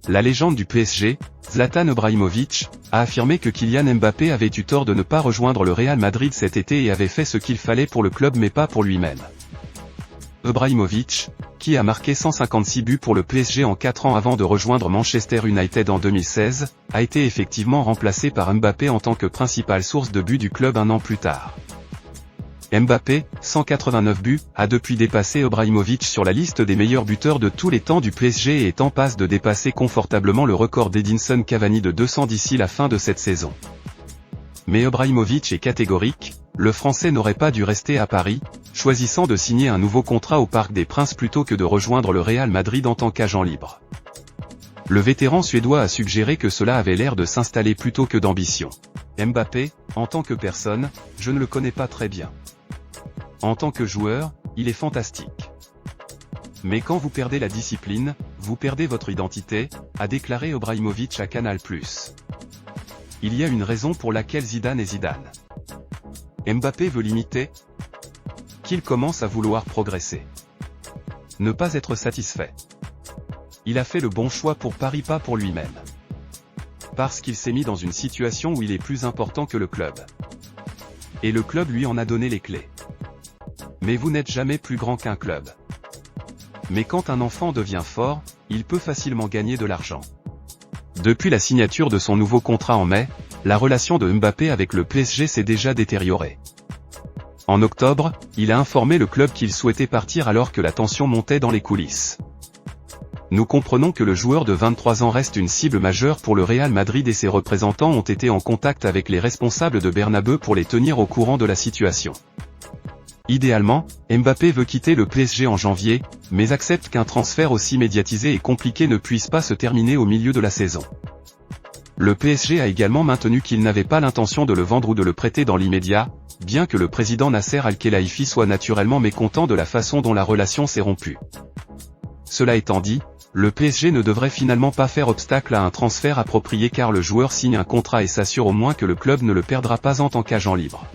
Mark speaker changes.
Speaker 1: La légende du PSG, Zlatan Ibrahimović, a affirmé que Kylian Mbappé avait eu tort de ne pas rejoindre le Real Madrid cet été et avait fait ce qu'il fallait pour le club mais pas pour lui-même. Ibrahimović, qui a marqué 156 buts pour le PSG en 4 ans avant de rejoindre Manchester United en 2016, a été effectivement remplacé par Mbappé en tant que principale source de buts du club un an plus tard. Mbappé, 189 buts, a depuis dépassé Ibrahimović sur la liste des meilleurs buteurs de tous les temps du PSG et est en passe de dépasser confortablement le record d'Edinson Cavani de 200 d'ici la fin de cette saison. Mais Ibrahimović est catégorique, le Français n'aurait pas dû rester à Paris, choisissant de signer un nouveau contrat au Parc des Princes plutôt que de rejoindre le Real Madrid en tant qu'agent libre. Le vétéran suédois a suggéré que cela avait l'air de s'installer plutôt que d'ambition. Mbappé, en tant que personne, je ne le connais pas très bien. En tant que joueur, il est fantastique. Mais quand vous perdez la discipline, vous perdez votre identité, a déclaré Ibrahimović à Canal+. Il y a une raison pour laquelle Zidane est Zidane. Mbappé veut l'imiter, qu'il commence à vouloir progresser. Ne pas être satisfait. Il a fait le bon choix pour Paris, pas pour lui-même. Parce qu'il s'est mis dans une situation où il est plus important que le club. Et le club lui en a donné les clés. Mais vous n'êtes jamais plus grand qu'un club. Mais quand un enfant devient fort, il peut facilement gagner de l'argent. Depuis la signature de son nouveau contrat en mai, la relation de Mbappé avec le PSG s'est déjà détériorée. En octobre, il a informé le club qu'il souhaitait partir alors que la tension montait dans les coulisses. Nous comprenons que le joueur de 23 ans reste une cible majeure pour le Real Madrid et ses représentants ont été en contact avec les responsables de Bernabeu pour les tenir au courant de la situation. Idéalement, Mbappé veut quitter le PSG en janvier, mais accepte qu'un transfert aussi médiatisé et compliqué ne puisse pas se terminer au milieu de la saison. Le PSG a également maintenu qu'il n'avait pas l'intention de le vendre ou de le prêter dans l'immédiat, bien que le président Nasser Al-Khelaifi soit naturellement mécontent de la façon dont la relation s'est rompue. Cela étant dit, le PSG ne devrait finalement pas faire obstacle à un transfert approprié car le joueur signe un contrat et s'assure au moins que le club ne le perdra pas en tant qu'agent libre.